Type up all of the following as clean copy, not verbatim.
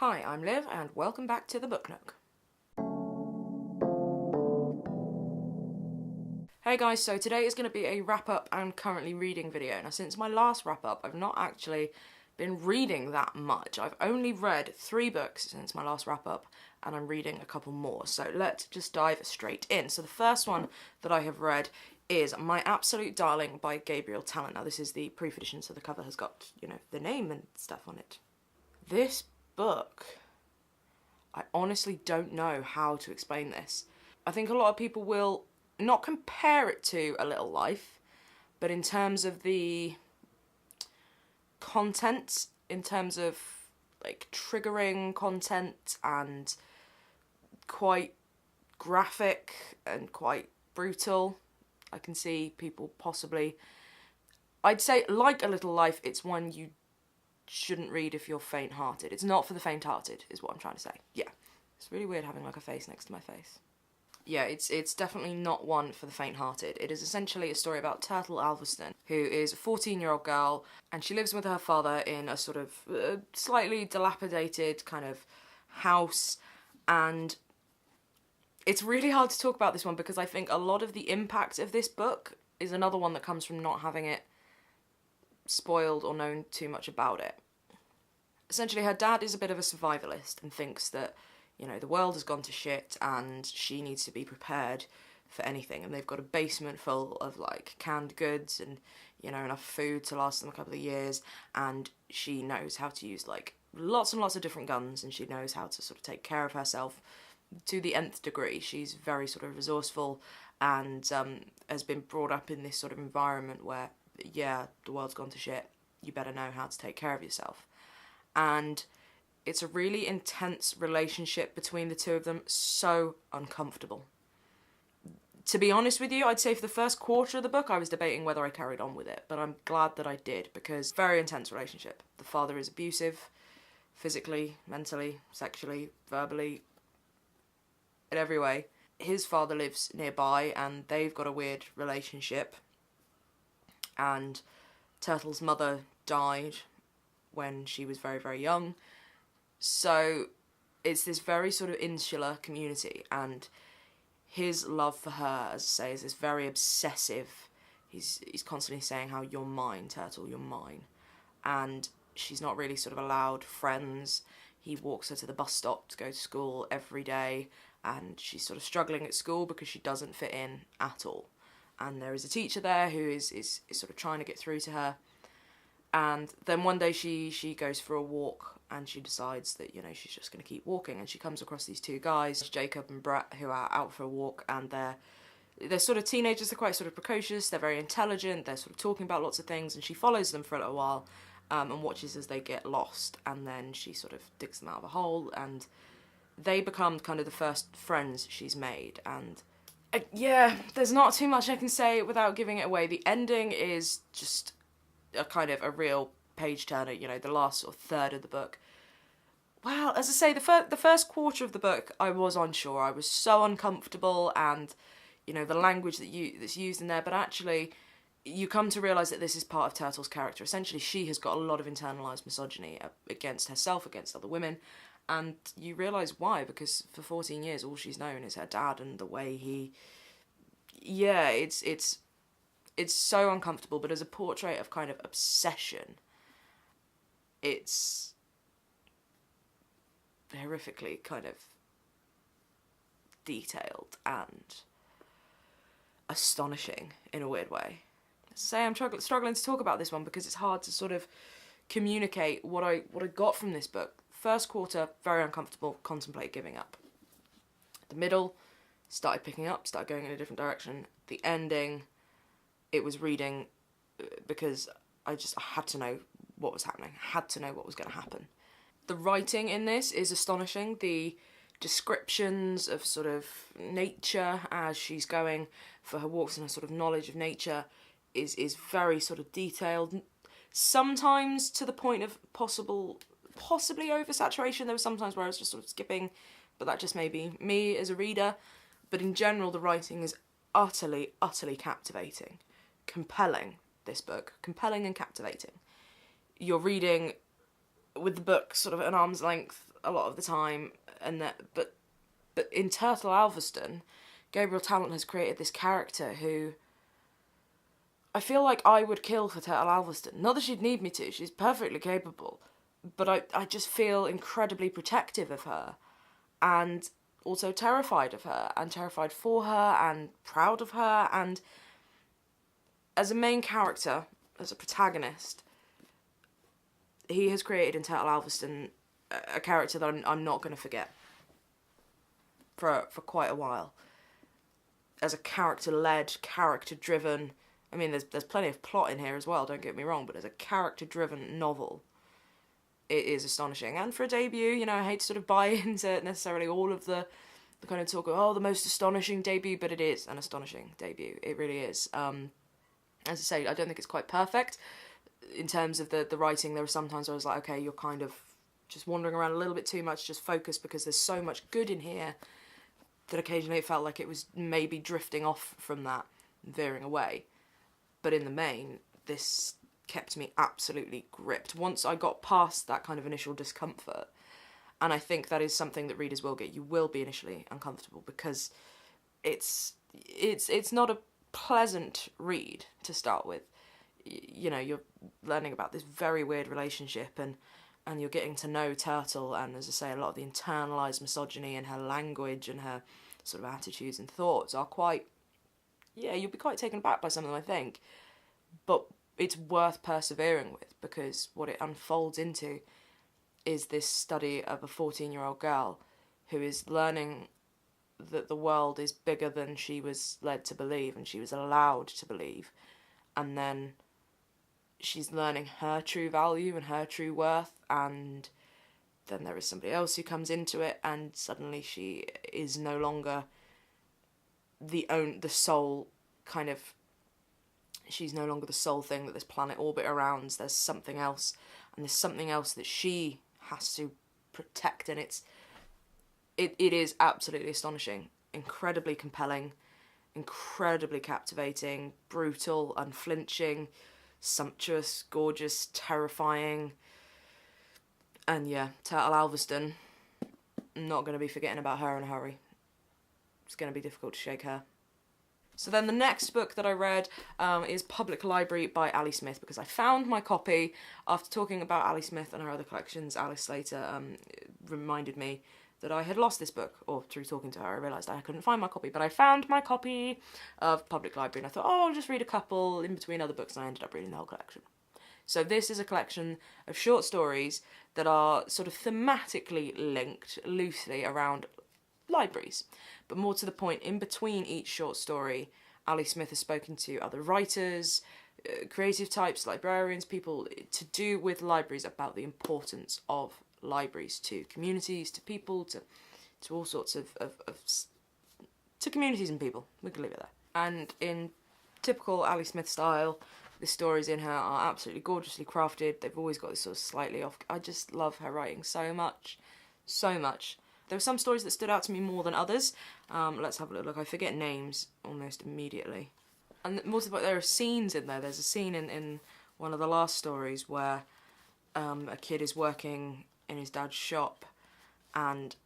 Hi, I'm Liv, and welcome back to the Book Nook. Hey guys, so today is going to be a wrap-up and currently reading video. Now, since my last wrap-up, I've not actually been reading that much. I've only read 3 books since my last wrap-up, and I'm reading a couple more. So let's just dive straight in. So the first one that I have read is My Absolute Darling by Gabriel Tallent. Now, this is the proof edition, so the cover has got, the name and stuff on it. This book, I honestly don't know how to explain this. I think a lot of people will not compare it to A Little Life, but in terms of the content, in terms of like triggering content and quite graphic and quite brutal, I can see people possibly, I'd say like A Little Life, it's one you shouldn't read if you're faint-hearted. It's not for the faint-hearted, is what I'm trying to say. Yeah, it's really weird having like a face next to my face. Yeah, it's definitely not one for the faint-hearted. It is essentially a story about Turtle Alveston, who is a 14-year-old girl, and she lives with her father in a sort of slightly dilapidated kind of house, and it's really hard to talk about this one because I think a lot of the impact of this book is another one that comes from not having it spoiled or known too much about it. Essentially, her dad is a bit of a survivalist and thinks that, the world has gone to shit and she needs to be prepared for anything. And they've got a basement full of, like, canned goods and, enough food to last them a couple of years. And she knows how to use, like, lots and lots of different guns, and she knows how to sort of take care of herself to the nth degree. She's very sort of resourceful and has been brought up in this sort of environment where, yeah, the world's gone to shit, you better know how to take care of yourself. And it's a really intense relationship between the two of them, so uncomfortable. To be honest with you, I'd say for the first quarter of the book I was debating whether I carried on with it, but I'm glad that I did, because very intense relationship. The father is abusive, physically, mentally, sexually, verbally, in every way. His father lives nearby and they've got a weird relationship. And Turtle's mother died when she was very, very young. So it's this very sort of insular community, and his love for her, as I say, is this very obsessive. He's constantly saying how you're mine, Turtle, you're mine. And she's not really sort of allowed friends. He walks her to the bus stop to go to school every day, and she's sort of struggling at school because she doesn't fit in at all. And there is a teacher there who is sort of trying to get through to her. And then one day she goes for a walk and she decides that, she's just going to keep walking. And she comes across these 2 guys, Jacob and Brett, who are out for a walk. And they're sort of teenagers, they're quite sort of precocious, they're very intelligent, they're sort of talking about lots of things. And she follows them for a little while and watches as they get lost. And then she sort of digs them out of a hole. And they become kind of the first friends she's made. And yeah, there's not too much I can say without giving it away. The ending is just a kind of a real page-turner, the last sort of third of the book. Well, as I say, the first quarter of the book, I was unsure. I was so uncomfortable, and, the language that's used in there, but actually, you come to realise that this is part of Turtle's character. Essentially, she has got a lot of internalised misogyny against herself, against other women, and you realise why, because for 14 years all she's known is her dad and the way he... Yeah, it's so uncomfortable, but as a portrait of kind of obsession, it's horrifically kind of detailed and astonishing in a weird way. As I say, I'm struggling to talk about this one because it's hard to sort of communicate what I got from this book. First quarter, very uncomfortable, contemplate giving up. The middle, started picking up, started going in a different direction. The ending, it was reading because I had to know what was happening. I had to know what was going to happen. The writing in this is astonishing. The descriptions of sort of nature as she's going for her walks and her sort of knowledge of nature is very sort of detailed. Sometimes to the point of possibly oversaturation. There were some times where I was just sort of skipping, but that just may be me as a reader. But in general, the writing is utterly, utterly captivating. Compelling, this book. Compelling and captivating. You're reading with the book sort of at an arm's length a lot of the time, and but in Turtle Alveston, Gabriel Tallent has created this character who I feel like I would kill for Turtle Alveston. Not that she'd need me to, she's perfectly capable, but I just feel incredibly protective of her, and also terrified of her, and terrified for her, and proud of her, and as a main character, as a protagonist, he has created in Turtle Alveston a character that I'm not going to forget for quite a while. As a character-led, character-driven, I mean, there's plenty of plot in here as well, don't get me wrong, but as a character-driven novel, it is astonishing. And for a debut, you know, I hate to sort of buy into necessarily all of the kind of talk of, oh, the most astonishing debut, but it is an astonishing debut. It really is. As I say, I don't think it's quite perfect in terms of the writing. There were some times where I was like, okay, you're kind of just wandering around a little bit too much, just focus, because there's so much good in here that occasionally it felt like it was maybe drifting off from that, veering away. But in the main, this kept me absolutely gripped once I got past that kind of initial discomfort. And I think that is something that readers will get. You will be initially uncomfortable because it's not a pleasant read to start with. You know, you're learning about this very weird relationship, and you're getting to know Turtle, and as I say, a lot of the internalised misogyny and her language and her sort of attitudes and thoughts are quite, yeah, you'll be quite taken aback by some of them, I think, but it's worth persevering with, because what it unfolds into is this study of a 14-year-old girl who is learning that the world is bigger than she was led to believe and she was allowed to believe, and then she's learning her true value and her true worth, and then there is somebody else who comes into it, and suddenly she is no longer the sole kind of, she's no longer the sole thing that this planet orbit around. There's something else, and there's something else that she has to protect, and it is absolutely astonishing, incredibly compelling, incredibly captivating, brutal, unflinching, sumptuous, gorgeous, terrifying. And yeah, Turtle Alveston, not going to be forgetting about her in a hurry. It's going to be difficult to shake her. So then the next book that I read is Public Library by Ali Smith, because I found my copy after talking about Ali Smith and her other collections. Alice Slater reminded me that I had lost this book, or through talking to her I realised I couldn't find my copy, but I found my copy of Public Library, and I thought, oh, I'll just read a couple in between other books, and I ended up reading the whole collection. So this is a collection of short stories that are sort of thematically linked loosely around libraries, but more to the point, in between each short story, Ali Smith has spoken to other writers, creative types, librarians, people to do with libraries, about the importance of libraries to communities, to people, to all sorts of to communities and people. We can leave it there. And in typical Ali Smith style, the stories in her are absolutely gorgeously crafted. They've always got this sort of slightly off. I just love her writing so much, so much. There were some stories that stood out to me more than others. Let's have a little look. I forget names almost immediately. And more to the point, there are scenes in there. There's a scene in one of the last stories where a kid is working in his dad's shop, and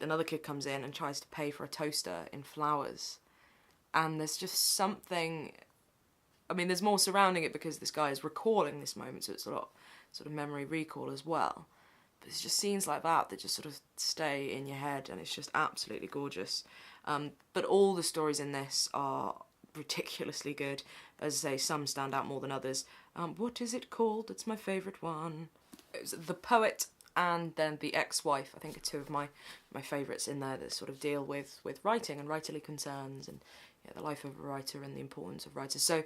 another kid comes in and tries to pay for a toaster in flowers. And there's just something, I mean, there's more surrounding it because this guy is recalling this moment, so it's a lot sort of memory recall as well. But it's just scenes like that just sort of stay in your head, and it's just absolutely gorgeous. But all the stories in this are ridiculously good. As I say, some stand out more than others. What is it called? It's my favourite one. It was The Poet and then The Ex-Wife, I think, are two of my favourites in there that sort of deal with writing and writerly concerns, and the life of a writer and the importance of writers. So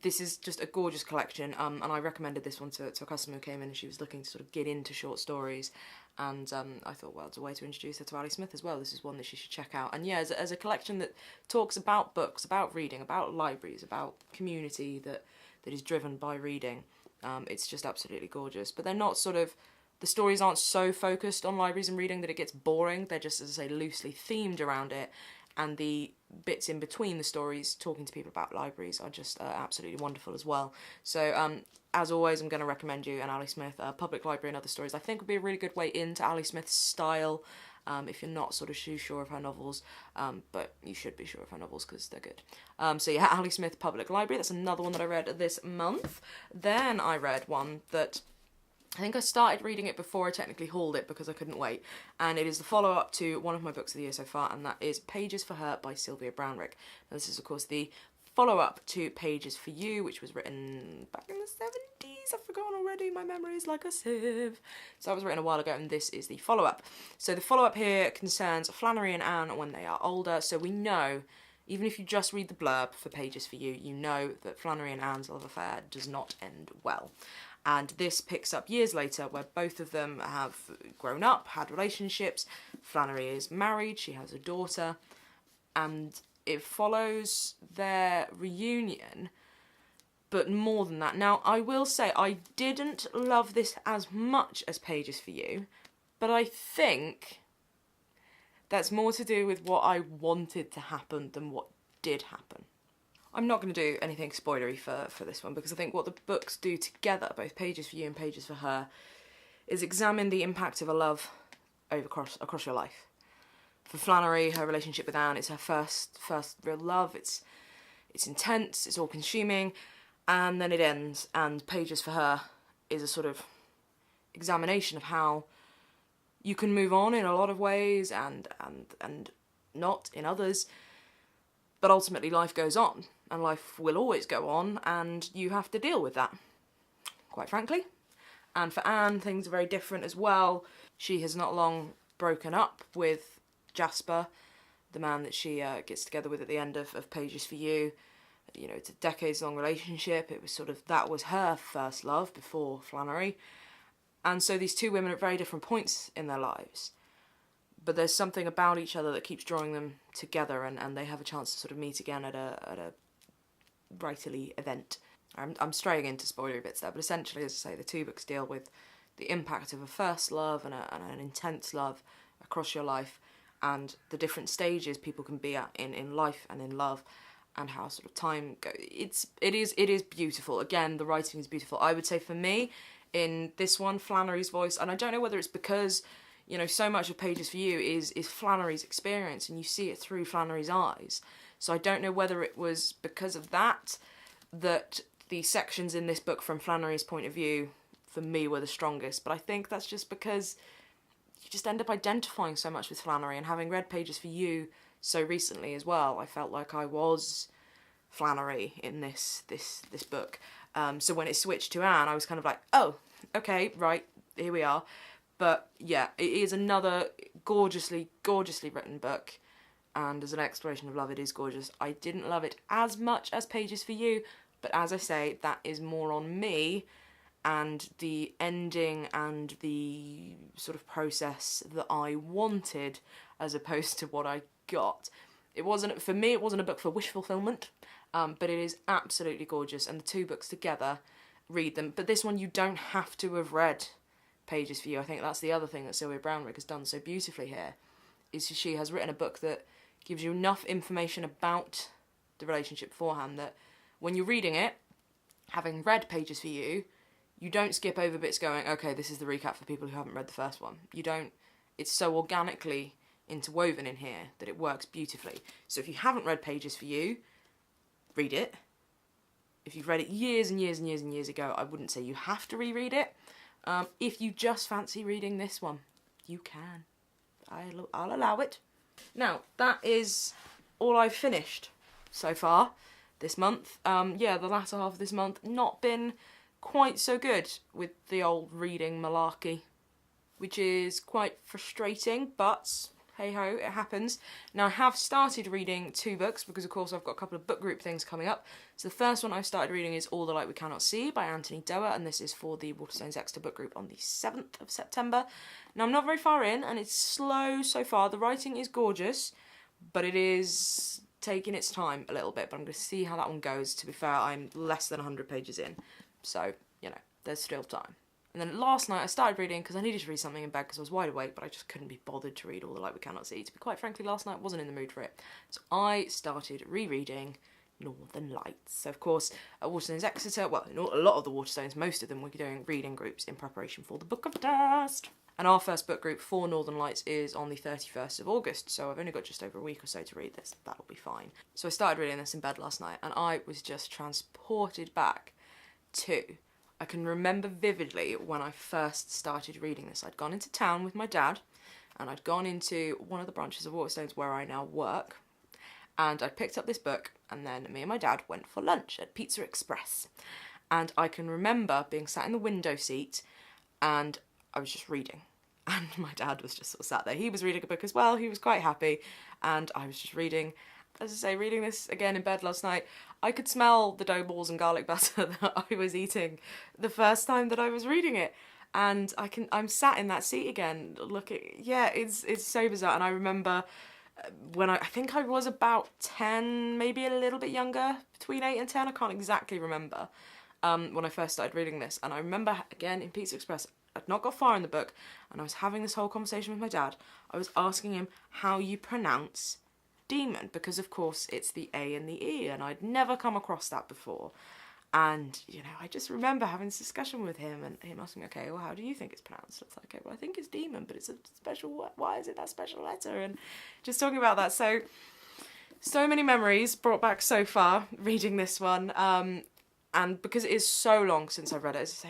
this is just a gorgeous collection, and I recommended this one to a customer who came in, and she was looking to sort of get into short stories, and I thought, well, it's a way to introduce her to Ali Smith as well. This is one that she should check out. And yeah, as a collection that talks about books, about reading, about libraries, about community that is driven by reading, it's just absolutely gorgeous. But they're not sort of, the stories aren't so focused on libraries and reading that it gets boring. They're just, as I say, loosely themed around it, and the bits in between the stories talking to people about libraries are just absolutely wonderful as well. So as always, I'm going to recommend you an Ali Smith, Public Library and Other Stories. I think would be a really good way into Ali Smith's style if you're not sort of too sure of her novels, but you should be sure of her novels because they're good. So yeah, Ali Smith, Public Library, that's another one that I read this month. Then I read one that I think I started reading it before I technically hauled it because I couldn't wait, and it is the follow-up to one of my books of the year so far, and that is Pages for Her by Sylvia Brownrigg. Now, this is, of course, the follow-up to Pages for You, which was written back in the 70s. I've forgotten already, my memory is like a sieve. So that was written a while ago, and this is the follow-up. So the follow-up here concerns Flannery and Anne when they are older, so we know, even if you just read the blurb for Pages for You, you know that Flannery and Anne's love affair does not end well. And this picks up years later where both of them have grown up, had relationships. Flannery is married, she has a daughter, and it follows their reunion, but more than that. Now, I will say I didn't love this as much as Pages for You, but I think that's more to do with what I wanted to happen than what did happen. I'm not going to do anything spoilery for this one because I think what the books do together, both Pages for You and Pages for Her, is examine the impact of a love across your life. For Flannery, her relationship with Anne is her first real love. It's intense, it's all-consuming, and then it ends. And Pages for Her is a sort of examination of how you can move on in a lot of ways and not in others. But ultimately life goes on, and life will always go on, and you have to deal with that, quite frankly. And for Anne, things are very different as well. She has not long broken up with Jasper, the man that she gets together with at the end of Pages for You. You know, it's a decades-long relationship. It was sort of, that was her first love before Flannery. And so these two women are at very different points in their lives. But there's something about each other that keeps drawing them together, and they have a chance to sort of meet again at a writerly event. I'm straying into spoilery bits there, but essentially, as I say, the two books deal with the impact of a first love and an intense love across your life, and the different stages people can be at in life and in love, and how sort of time goes. It is beautiful. Again, the writing is beautiful. I would say for me, in this one, Flannery's voice, and I don't know whether it's because, you know, so much of Pages for You is Flannery's experience, and you see it through Flannery's eyes. So I don't know whether it was because of that the sections in this book from Flannery's point of view, for me, were the strongest. But I think that's just because you just end up identifying so much with Flannery, and having read Pages for You so recently as well, I felt like I was Flannery in this book. So when it switched to Anne, I was kind of like, oh, okay, right, here we are. But yeah, it is another gorgeously written book, and as an exploration of love, it is gorgeous. I didn't love it as much as Pages for You, but as I say, that is more on me and the ending and the sort of process that I wanted as opposed to what I got. It wasn't a book for wish fulfillment, but it is absolutely gorgeous, and the two books together, read them. But this one you don't have to have read Pages for You. I think that's the other thing that Sylvia Brownrigg has done so beautifully here, is she has written a book that gives you enough information about the relationship beforehand that when you're reading it, having read Pages for You, you don't skip over bits going, okay, this is the recap for people who haven't read the first one. You don't. It's so organically interwoven in here that it works beautifully. So if you haven't read Pages for You, read it. If you've read it years and years and years and years ago, I wouldn't say you have to reread it. If you just fancy reading this one, you can. I'll allow it. Now, that is all I've finished so far this month. Yeah, the latter half of this month not been quite so good with the old reading malarkey, which is quite frustrating, but hey-ho, it happens. Now, I have started reading two books because, of course, I've got a couple of book group things coming up. So the first one I've started reading is All the Light We Cannot See by Anthony Doerr, and this is for the Waterstones Exeter book group on the 7th of September. Now, I'm not very far in, and it's slow so far. The writing is gorgeous, but it is taking its time a little bit, but I'm going to see how that one goes. To be fair, I'm less than 100 pages in, so, you know, there's still time. And then last night I started reading because I needed to read something in bed because I was wide awake, but I just couldn't be bothered to read All the Light We Cannot See. To be quite frankly, last night I wasn't in the mood for it. So I started rereading Northern Lights. So of course, at Waterstones Exeter, well, in a lot of the Waterstones, most of them were doing reading groups in preparation for the Book of Dust. And our first book group for Northern Lights is on the 31st of August, so I've only got just over a week or so to read this. That'll be fine. So I started reading this in bed last night, and I was just transported back to... I can remember vividly when I first started reading this. I'd gone into town with my dad, and I'd gone into one of the branches of Waterstones where I now work, and I picked up this book, and then me and my dad went for lunch at Pizza Express. And I can remember being sat in the window seat, and I was just reading. And my dad was just sort of sat there. He was reading a book as well. He was quite happy, and I was just reading. As I say, reading this again in bed last night, I could smell the dough balls and garlic butter that I was eating the first time that I was reading it. And I'm sat in that seat again, looking, yeah, it's so bizarre. And I remember when I think I was about 10, maybe a little bit younger, between 8 and 10, I can't exactly remember, when I first started reading this. And I remember, again, in Pizza Express, I'd not got far in the book, and I was having this whole conversation with my dad. I was asking him how you pronounce demon, because of course it's the A and the E, and I'd never come across that before. And, you know, I just remember having this discussion with him, and him asking, okay, well, how do you think it's pronounced? It's like, okay, well, I think it's demon, but it's a special, why is it that special letter? And just talking about that. So many memories brought back so far reading this one. And because it is so long since I've read it,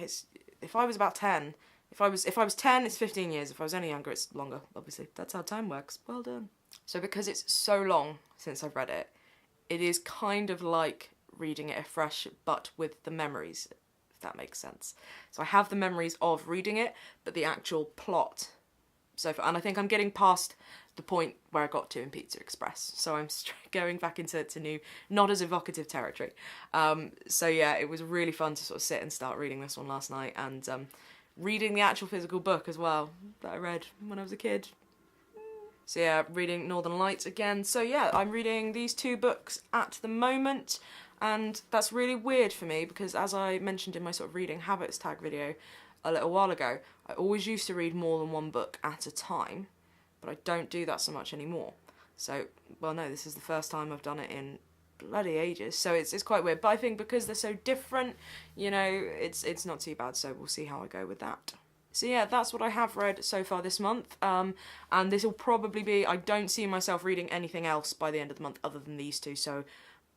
if I was about 10, if I was 10, it's 15 years. If I was any younger, it's longer, obviously. That's how time works. Well done. So because it's so long since I've read it, it is kind of like reading it afresh, but with the memories, if that makes sense. So I have the memories of reading it, but the actual plot so far, and I think I'm getting past the point where I got to in Pizza Express, so I'm going back into new, not as evocative territory. So yeah, it was really fun to sort of sit and start reading this one last night, and reading the actual physical book as well that I read when I was a kid. So yeah, reading Northern Lights again. So yeah, I'm reading these two books at the moment, and that's really weird for me because, as I mentioned in my sort of reading habits tag video a little while ago, I always used to read more than one book at a time, but I don't do that so much anymore. So, well, no, this is the first time I've done it in bloody ages, so it's quite weird. But I think because they're so different, you know, it's not too bad, so we'll see how I go with that. So yeah, that's what I have read so far this month, and this will probably be, I don't see myself reading anything else by the end of the month other than these two, so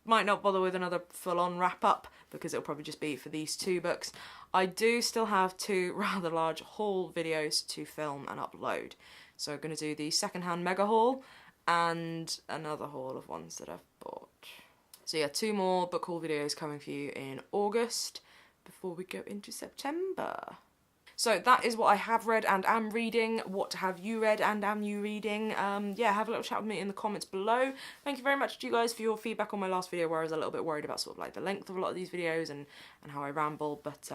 might not bother with another full-on wrap-up because it'll probably just be for these two books. I do still have two rather large haul videos to film and upload, so I'm going to do the second-hand mega haul and another haul of ones that I've bought. So yeah, two more book haul videos coming for you in August before we go into September. So that is what I have read and am reading. What have you read and am you reading? Yeah, have a little chat with me in the comments below. Thank you very much to you guys for your feedback on my last video where I was a little bit worried about sort of like the length of a lot of these videos and how I ramble. But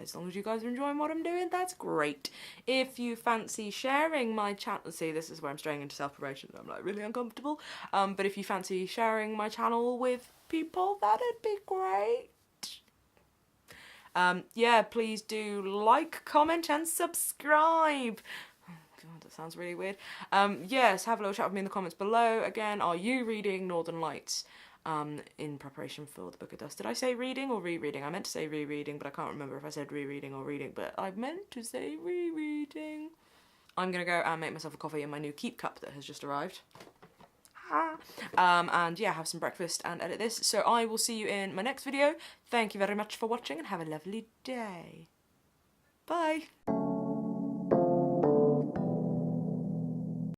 as long as you guys are enjoying what I'm doing, that's great. If you fancy sharing my channel, see, this is where I'm straying into self-promotion. I'm like really uncomfortable. But if you fancy sharing my channel with people, that'd be great. Yeah, please do like, comment and subscribe. Oh God, that sounds really weird. Yes, have a little chat with me in the comments below. Again, are you reading Northern Lights in preparation for the Book of Dust? Did I say reading or rereading? I meant to say rereading, but I can't remember if I said rereading or reading, but I meant to say rereading. I'm going to go and make myself a coffee in my new Keep cup that has just arrived. And yeah, have some breakfast and edit this. So I will see you in my next video. Thank you very much for watching and have a lovely day. Bye.